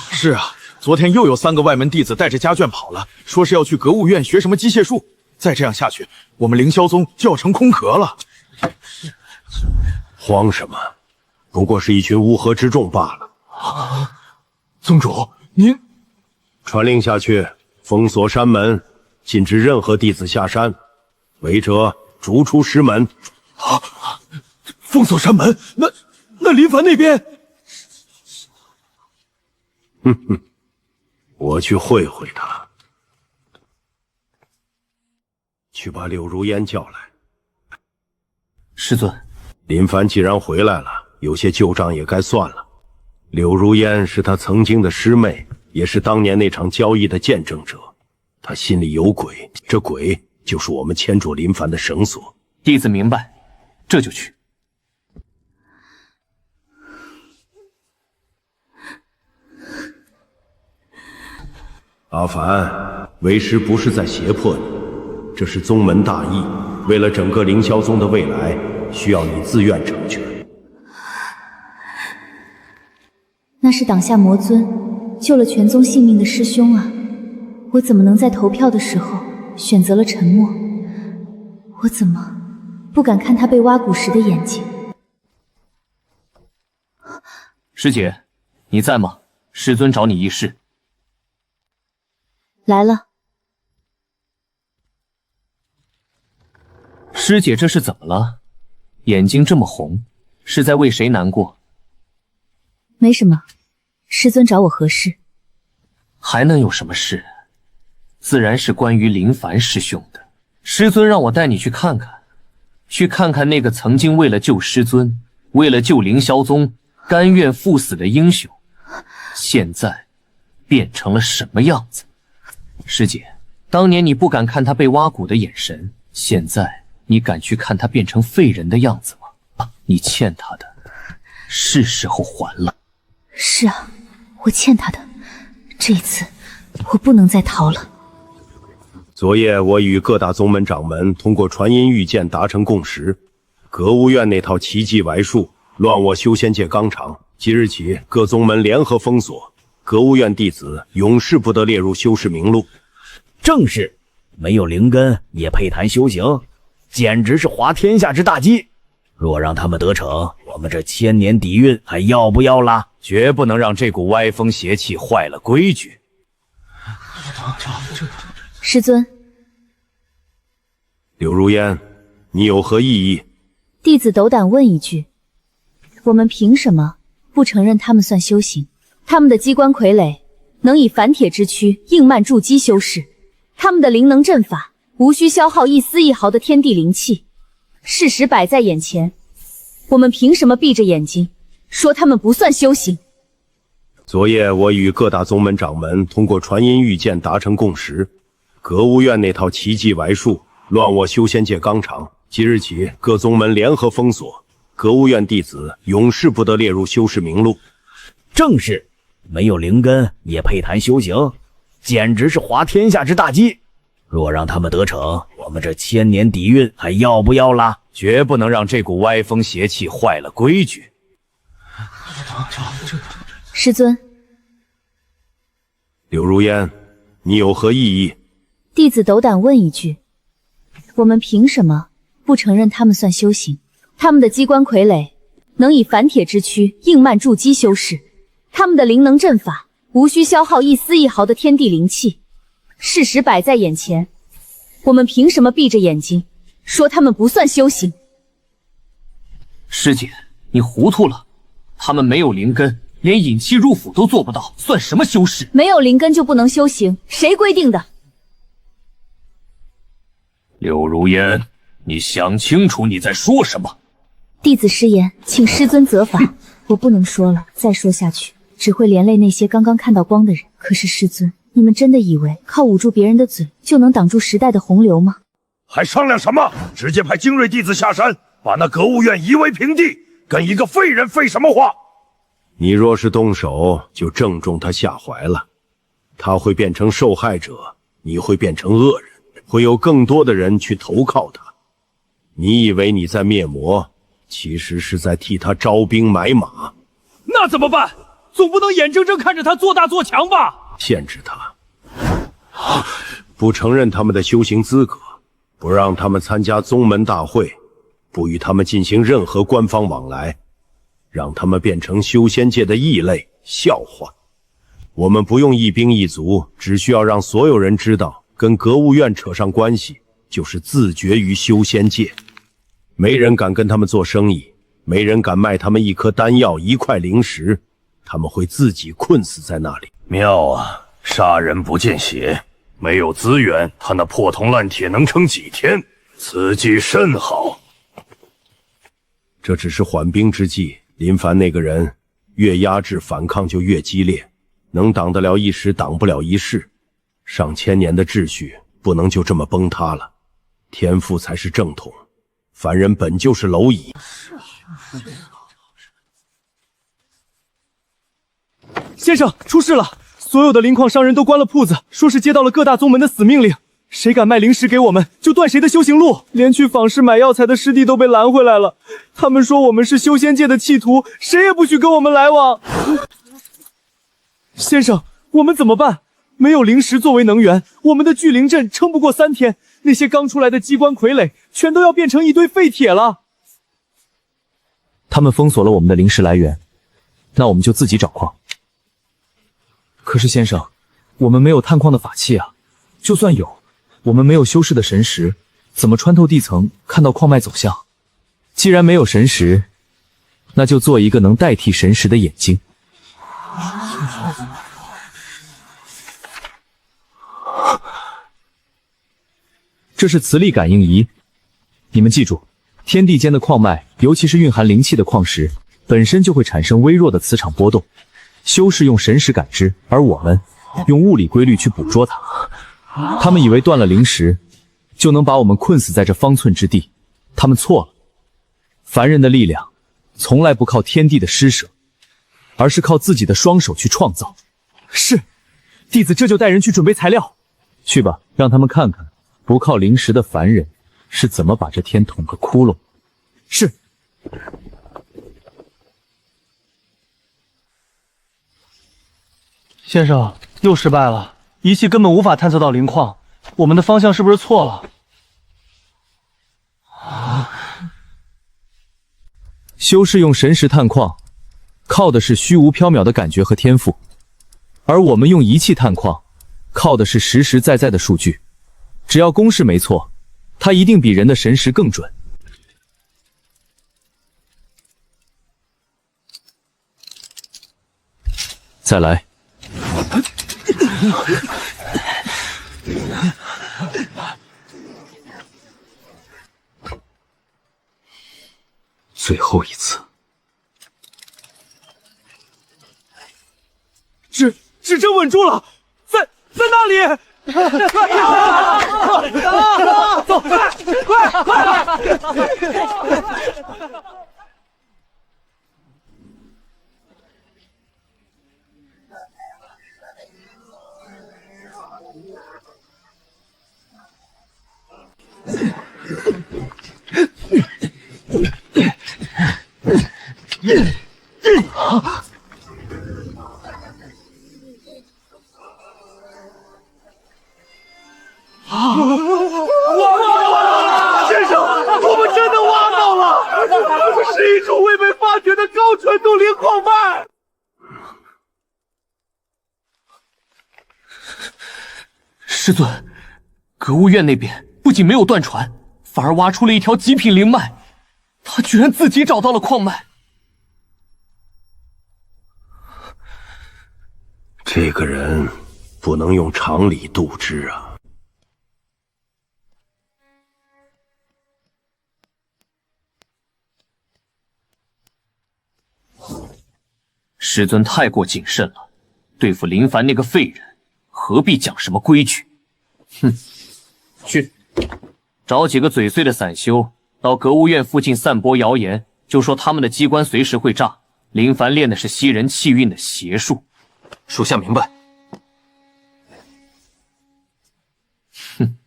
Speaker 13: 是啊，昨天又有3个外门弟子带着家眷跑了，说是要去格物院学什么机械术。再这样下去，我们凌霄宗就要成空壳了。
Speaker 6: 慌什么？不过是一群乌合之众罢了。
Speaker 13: 宗主，您
Speaker 6: 传令下去，封锁山门，禁止任何弟子下山，违者逐出师门。
Speaker 13: 封锁山门，那林凡那边？
Speaker 6: 我去会会他，去把柳如烟叫来。
Speaker 4: 师尊，
Speaker 6: 林凡既然回来了，有些旧账也该算了。柳如烟是他曾经的师妹，也是当年那场交易的见证者。他心里有鬼，这鬼就是我们牵住林凡的绳索。
Speaker 4: 弟子明白，这就去。
Speaker 6: 阿凡，为师不是在胁迫你，这是宗门大义，为了整个凌霄宗的未来，需要你自愿成全。
Speaker 5: 那是挡下魔尊，救了全宗性命的师兄啊！我怎么能在投票的时候选择了沉默？我怎么不敢看他被挖骨时的眼睛？
Speaker 4: 师姐，你在吗？师尊找你一事。
Speaker 5: 来了。
Speaker 4: 师姐这是怎么了？眼睛这么红，是在为谁难过？
Speaker 5: 没什么，师尊找我何事？
Speaker 4: 还能有什么事？自然是关于林凡师兄的。师尊让我带你去看看，去看看那个曾经为了救师尊，为了救凌霄宗，甘愿赴死的英雄，现在变成了什么样子？师姐，当年你不敢看他被挖骨的眼神，现在你敢去看他变成废人的样子吗？你欠他的，是时候还了。
Speaker 5: 是啊，我欠他的，这一次我不能再逃了。
Speaker 6: 昨夜我与各大宗门掌门通过传音御剑达成共识，格物院那套奇迹歪术，乱我修仙界纲常。即日起，各宗门联合封锁，格物院弟子永世不得列入修士名录。
Speaker 14: 正是，没有灵根也配谈修行，简直是滑天下之大稽。若让他们得逞，我们这千年底蕴还要不要啦？
Speaker 10: 绝不能让这股歪风邪气坏了规矩。
Speaker 5: 师尊，
Speaker 6: 柳如烟，你有何异议？
Speaker 5: 弟子斗胆问一句，我们凭什么不承认他们算修行？他们的机关傀儡能以反铁之躯硬慢筑基修士，他们的灵能阵法无需消耗一丝一毫的天地灵气。事实摆在眼前，我们凭什么闭着眼睛说他们不算修行？
Speaker 6: 昨夜我与各大宗门掌门通过传音御剑达成共识，格物院那套奇迹歪术，乱我修仙界纲常。即日起，各宗门联合封锁，格物院弟子永世不得列入修士名录。
Speaker 14: 正是，没有灵根也配谈修行，简直是滑天下之大稽。若让他们得逞，我们这千年底蕴还要不要啦？
Speaker 10: 绝不能让这股歪风邪气坏了规矩。
Speaker 5: 师尊，
Speaker 6: 柳如烟，你有何异议？
Speaker 5: 弟子斗胆问一句，我们凭什么不承认他们算修行？他们的机关傀儡能以反铁之躯硬慢筑基修士，他们的灵能阵法无需消耗一丝一毫的天地灵气。事实摆在眼前，我们凭什么闭着眼睛说他们不算修行？
Speaker 4: 师姐，你糊涂了，他们没有灵根，连引气入府都做不到，算什么修士？
Speaker 5: 没有灵根就不能修行，谁规定的？
Speaker 4: 柳如烟，你想清楚你在说什么？
Speaker 5: 弟子失言，请师尊责罚。我不能说了，再说下去只会连累那些刚刚看到光的人。可是师尊，你们真的以为靠捂住别人的嘴就能挡住时代的洪流吗？
Speaker 15: 还商量什么？直接派精锐弟子下山，把那格物院夷为平地，跟一个废人废什么话？
Speaker 6: 你若是动手，就正中他下怀了。他会变成受害者，你会变成恶人，会有更多的人去投靠他。你以为你在灭魔，其实是在替他招兵买马。
Speaker 8: 那怎么办？总不能眼睁睁看着他做大做强吧？
Speaker 6: 限制他，不承认他们的修行资格，不让他们参加宗门大会，不与他们进行任何官方往来，让他们变成修仙界的异类笑话。我们不用一兵一卒，只需要让所有人知道，跟格物院扯上关系，就是自绝于修仙界。没人敢跟他们做生意，没人敢卖他们一颗丹药一块灵石，他们会自己困死在那里。
Speaker 15: 妙啊，杀人不见血，没有资源，他那破铜烂铁能撑几天？此计甚好。
Speaker 6: 这只是缓兵之计，林凡那个人越压制反抗就越激烈，能挡得了一时，挡不了一世。上千年的秩序不能就这么崩塌了，天赋才是正统，凡人本就是蝼蚁。
Speaker 8: 先生，出事了！所有的灵矿商人都关了铺子，说是接到了各大宗门的死命令，谁敢卖灵石给我们，就断谁的修行路。连去访视买药材的师弟都被拦回来了，他们说我们是修仙界的弃徒，谁也不许跟我们来往。先生，我们怎么办？没有灵石作为能源，我们的聚灵阵撑不过3天，那些刚出来的机关傀儡全都要变成一堆废铁了。
Speaker 2: 他们封锁了我们的灵石来源，那我们就自己找矿。可是先生，我们没有探矿的法器啊，就算有，我们没有修士的神识，怎么穿透地层看到矿脉走向？既然没有神识，那就做一个能代替神识的眼睛。这是磁力感应仪，你们记住，天地间的矿脉，尤其是蕴含灵气的矿石，本身就会产生微弱的磁场波动。修士用神识感知，而我们用物理规律去捕捉它。他们以为断了灵石，就能把我们困死在这方寸之地，他们错了。凡人的力量，从来不靠天地的施舍，而是靠自己的双手去创造。
Speaker 8: 是，弟子这就带人去准备材料。
Speaker 2: 去吧，让他们看看不靠灵石的凡人是怎么把这天捅个窟窿。
Speaker 8: 是。先生，又失败了，仪器根本无法探测到灵矿，我们的方向是不是错了？
Speaker 2: 修士用神识探矿，靠的是虚无缥缈的感觉和天赋，而我们用仪器探矿，靠的是实实在在的数据。只要公式没错，它一定比人的神识更准。再来。
Speaker 9: 最后一次。
Speaker 8: 指针稳住了，在那里！走，快！先生，我们真的挖到了！这是一种未被发掘的高纯度磷矿脉。
Speaker 4: 师尊，格物院那边不仅没有断传，反而挖出了一条极品灵脉，他居然自己找到了矿脉。
Speaker 6: 这个人不能用常理度之啊！
Speaker 4: 师尊太过谨慎了，对付林凡那个废人，何必讲什么规矩？哼，去找几个嘴碎的散修，到格物院附近散播谣言，就说他们的机关随时会炸。林凡练的是吸人气运的邪术。
Speaker 7: 属下明白。
Speaker 4: 哼，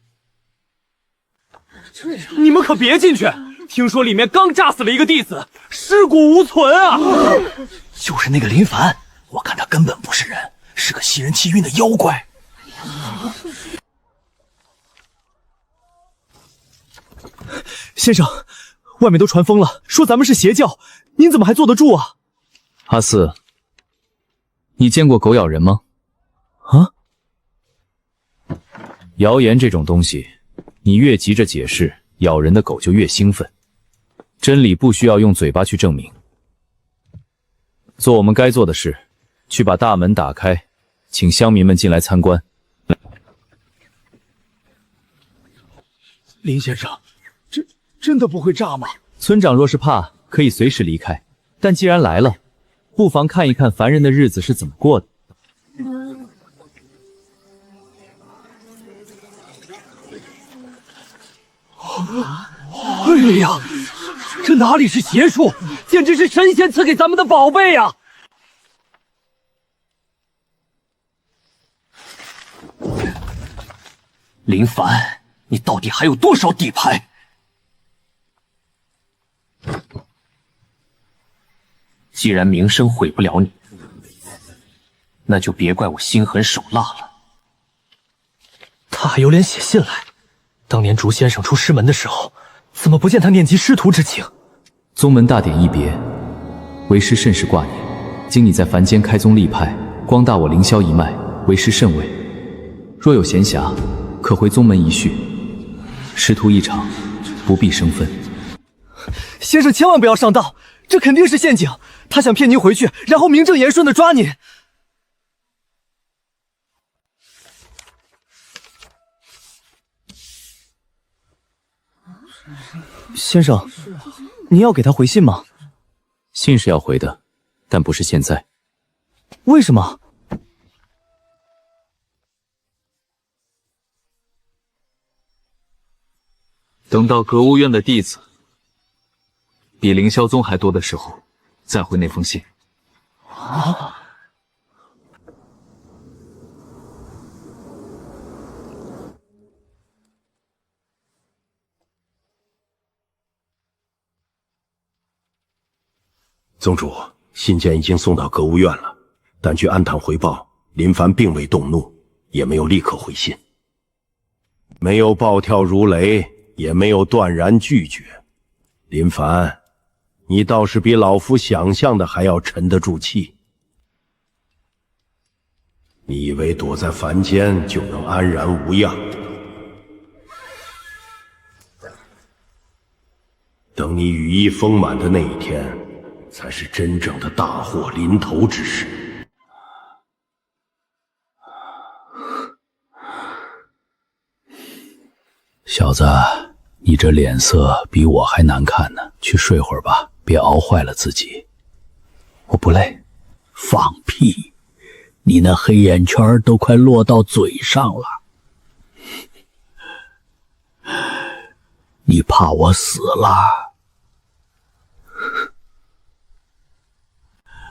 Speaker 8: 你们可别进去！听说里面刚炸死了一个弟子，尸骨无存啊！
Speaker 14: 就是那个林凡，我看他根本不是人，是个吸人气运的妖怪。
Speaker 8: 先生，外面都传疯了，说咱们是邪教，您怎么还坐得住啊？
Speaker 2: 阿四，你见过狗咬人吗？
Speaker 8: 啊？
Speaker 2: 谣言这种东西，你越急着解释，咬人的狗就越兴奋。真理不需要用嘴巴去证明。做我们该做的事，去把大门打开，请乡民们进来参观。
Speaker 8: 林先生，这真的不会炸吗？
Speaker 2: 村长若是怕，可以随时离开，但既然来了，不妨看一看凡人的日子是怎么过的。
Speaker 8: 哎呀，这哪里是邪术，简直是神仙赐给咱们的宝贝呀！
Speaker 4: 林凡，你到底还有多少底牌？既然名声毁不了你，那就别怪我心狠手辣了。
Speaker 8: 他还有脸写信来？当年竹先生出师门的时候，怎么不见他念及师徒之情？
Speaker 2: 宗门大典一别，为师甚是挂念。今你在凡间开宗立派，光大我凌霄一脉，为师甚慰。若有闲暇，可回宗门一叙。师徒一场，不必生分。
Speaker 8: 先生千万不要上当，这肯定是陷阱。他想骗您回去，然后名正言顺的抓您。先生，您要给他回信吗？
Speaker 2: 信是要回的，但不是现在。
Speaker 8: 为什么？
Speaker 2: 等到格物院的弟子比凌霄宗还多的时候，再回那封信。
Speaker 8: 啊！
Speaker 6: 宗主，信件已经送到阁务院了，但据安堂回报，林凡并未动怒，也没有立刻回信，没有暴跳如雷，也没有断然拒绝。林凡，你倒是比老夫想象的还要沉得住气。你以为躲在凡间就能安然无恙？等你羽翼丰满的那一天，才是真正的大祸临头之时。
Speaker 9: 小子，你这脸色比我还难看呢，去睡会儿吧，别熬坏了自己。
Speaker 10: 我不累。
Speaker 9: 放屁！你那黑眼圈都快落到嘴上了。你怕我死了？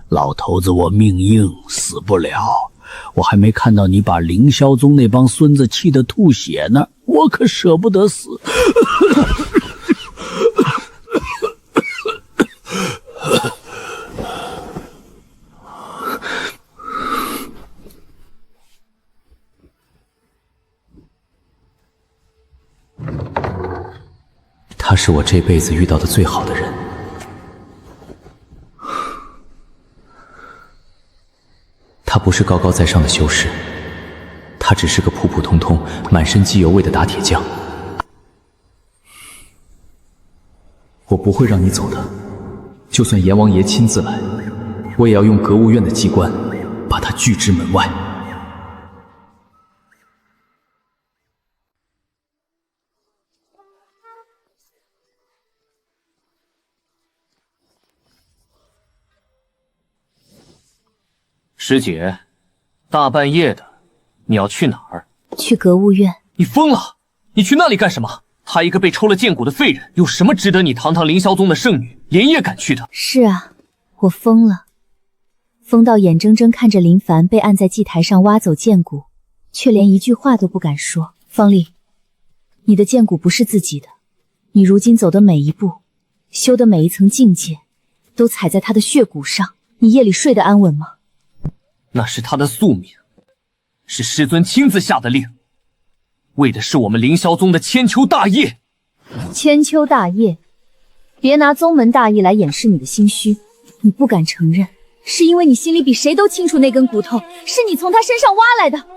Speaker 9: 老头子，我命硬，死不了。我还没看到你把凌霄宗那帮孙子气得吐血呢，我可舍不得死。
Speaker 10: 他是我这辈子遇到的最好的人。他不是高高在上的修士，他只是个普普通通、满身机油味的打铁匠。我不会让你走的，就算阎王爷亲自来，我也要用阁务院的机关把他拒之门外。
Speaker 4: 师姐，大半夜的，你要去哪儿？
Speaker 5: 去阁务院。
Speaker 4: 你疯了！你去那里干什么？她一个被抽了剑骨的废人，有什么值得你堂堂凌霄宗的圣女连夜赶去的？
Speaker 5: 是啊，我疯了，疯到眼睁睁看着林凡被按在祭台上挖走剑骨，却连一句话都不敢说。方丽，你的剑骨不是自己的，你如今走的每一步，修的每一层境界，都踩在他的血骨上。你夜里睡得安稳吗？
Speaker 4: 那是他的宿命，是师尊亲自下的令，为的是我们凌霄宗的千秋大业。
Speaker 5: 千秋大业，别拿宗门大义来掩饰你的心虚。你不敢承认，是因为你心里比谁都清楚那根骨头是你从他身上挖来的。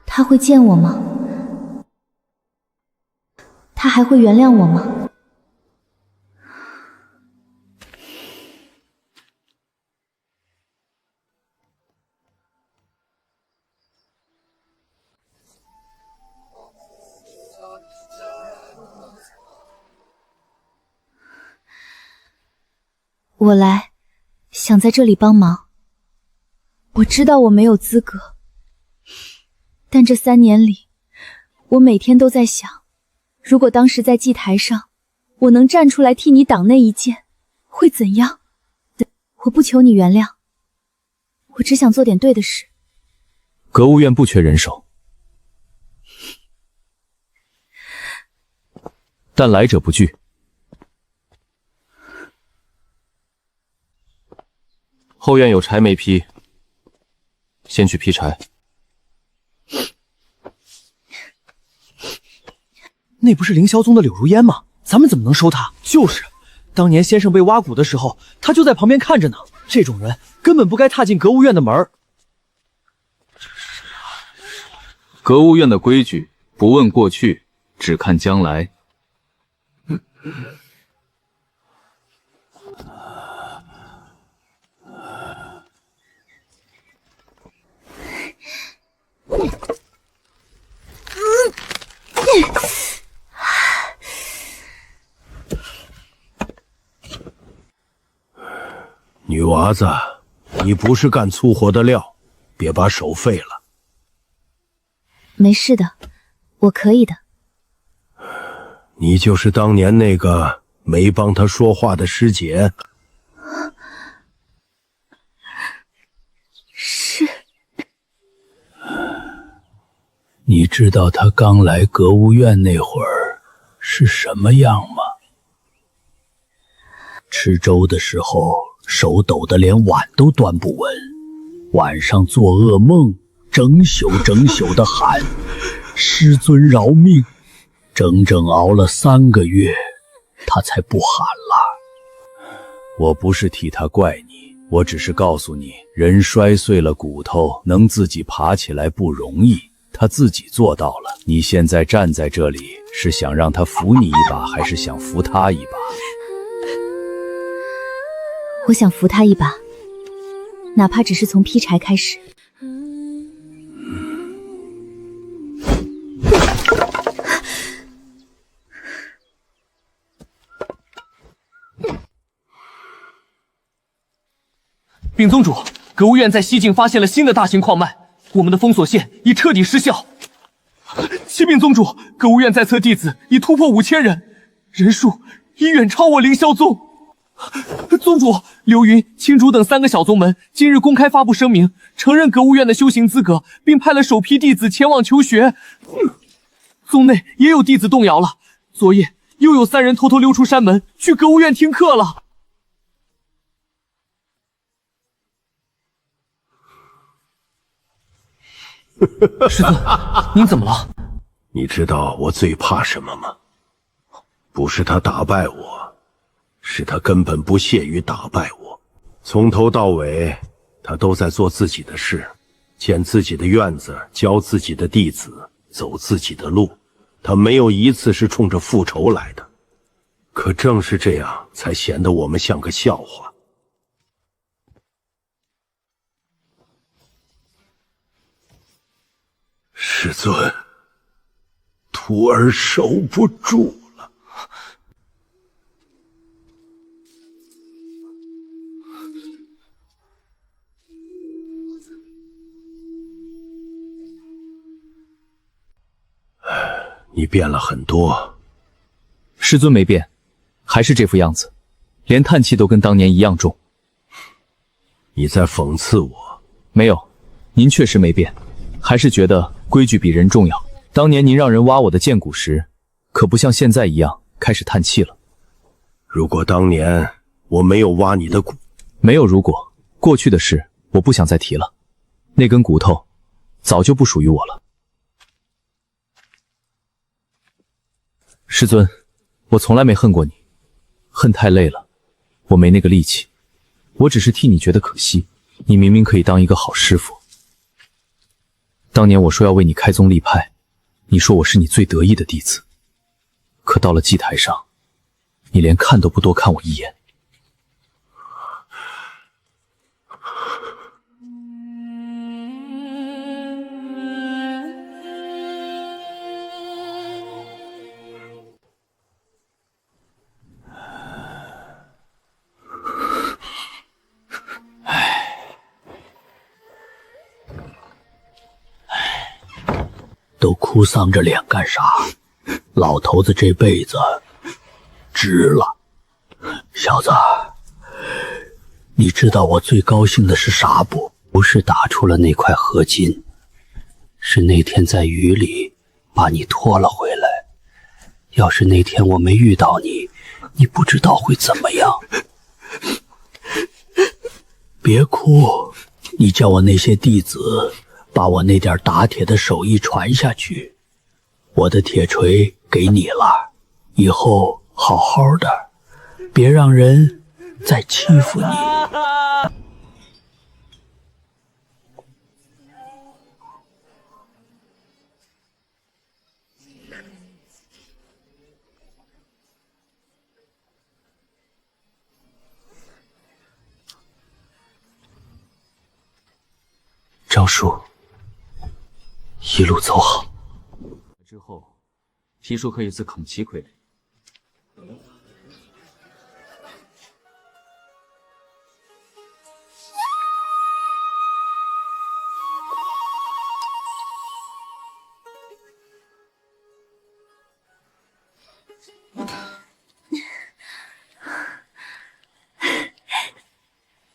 Speaker 5: 他会见我吗？他还会原谅我吗？我来，想在这里帮忙。我知道我没有资格，但这3年里，我每天都在想，如果当时在祭台上，我能站出来替你挡那一剑，会怎样？我不求你原谅，我只想做点对的事。
Speaker 10: 阁务院不缺人手，但来者不拒。
Speaker 7: 后院有柴没劈，先去劈柴。
Speaker 8: 那不是凌霄宗的柳如烟吗？咱们怎么能收他？就是，当年先生被挖骨的时候，他就在旁边看着呢。这种人根本不该踏进阁务院的门。
Speaker 2: 阁务院的规矩，不问过去，只看将来。
Speaker 6: 女娃子，你不是干粗活的料，别把手废了。
Speaker 5: 没事的，我可以的。
Speaker 6: 你就是当年那个没帮他说话的师姐？
Speaker 5: 是。
Speaker 9: 你知道他刚来格物院那会儿是什么样吗？吃粥的时候手抖得连碗都端不稳，晚上做噩梦，整宿的喊师尊饶命，整整熬了3个月，他才不喊了。
Speaker 6: 我不是替他怪你，我只是告诉你，人摔碎了骨头，能自己爬起来不容易，他自己做到了。你现在站在这里，是想让他扶你一把，还是想扶他一把？
Speaker 5: 我想扶他一把，哪怕只是从劈柴开始。
Speaker 4: 禀宗主，格物院在西境发现了新的大型矿脉，我们的封锁线已彻底失效。启禀宗主，格物院在册弟子已突破5000人，人数已远超我凌霄宗。宗主，刘云、青竹等3个小宗门今日公开发布声明，承认格物院的修行资格，并派了首批弟子前往求学。宗内也有弟子动摇了，昨夜又有3人偷偷溜出山门，去格物院听课了。师尊，您怎么了？
Speaker 6: 你知道我最怕什么吗？不是他打败我，是他根本不屑于打败我。从头到尾，他都在做自己的事，建自己的院子，教自己的弟子，走自己的路。他没有一次是冲着复仇来的。可正是这样，才显得我们像个笑话。师尊，徒儿守不住了。你变了很多。
Speaker 2: 师尊没变，还是这副样子，连叹气都跟当年一样重。
Speaker 6: 你在讽刺我？
Speaker 2: 没有，您确实没变，还是觉得规矩比人重要。当年您让人挖我的剑骨时，可不像现在一样开始叹气了。
Speaker 6: 如果当年我没有挖你的骨，
Speaker 2: 没有如果，过去的事我不想再提了。那根骨头早就不属于我了。师尊，我从来没恨过你，恨太累了，我没那个力气。我只是替你觉得可惜，你明明可以当一个好师傅。当年我说要为你开宗立派，你说我是你最得意的弟子，可到了祭台上，你连看都不多看我一眼。
Speaker 9: 都哭丧着脸干啥？老头子这辈子值了。小子，你知道我最高兴的是啥不？不是打出了那块合金，是那天在雨里把你拖了回来。要是那天我没遇到你，你不知道会怎么样。别哭，你叫我那些弟子把我那点打铁的手艺传下去。我的铁锤给你了，以后好好的，别让人再欺负你。
Speaker 2: 张叔，一路走好。之后，提出可以自孔奇傀儡。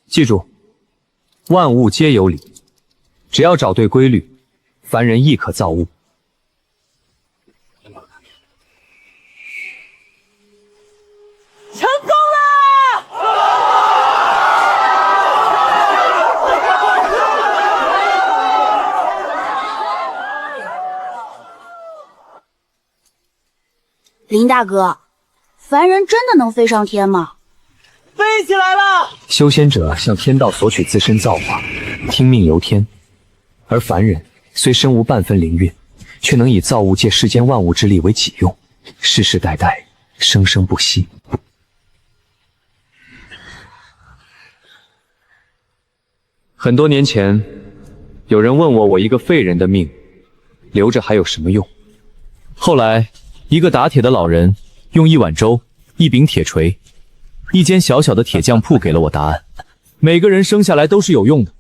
Speaker 2: 记住，万物皆有理。只要找对规律，凡人亦可造物。
Speaker 16: 林大哥，凡人真的能飞上天吗？
Speaker 8: 飞起来了！
Speaker 4: 修仙者向天道索取自身造化，听命由天；而凡人虽身无半分灵运，却能以造物界世间万物之力为己用，世世代代，生生不息。
Speaker 2: 很多年前，有人问我一个废人的命留着还有什么用？后来，一个打铁的老人用一碗粥、一柄铁锤、一间小小的铁匠铺给了我答案。每个人生下来都是有用的，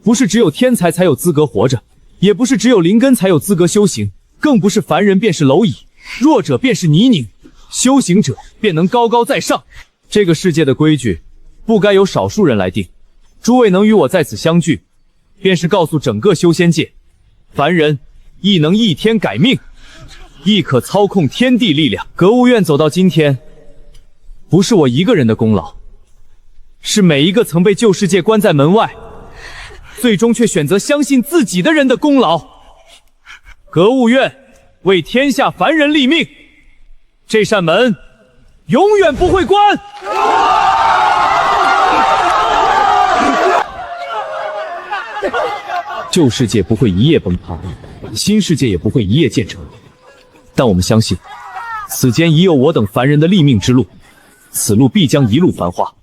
Speaker 2: 不是只有天才才有资格活着，也不是只有灵根才有资格修行，更不是凡人便是蝼蚁，弱者便是泥泞，修行者便能高高在上。这个世界的规矩，不该由少数人来定。诸位能与我在此相聚，便是告诉整个修仙界，凡人亦能一天改命，亦可操控天地力量。格物院走到今天，不是我一个人的功劳，是每一个曾被旧世界关在门外，最终却选择相信自己的人的功劳。格物院为天下凡人立命，这扇门永远不会关。旧世界不会一夜崩塌，新世界也不会一夜建成，但我们相信，此间已有我等凡人的立命之路，此路必将一路繁华。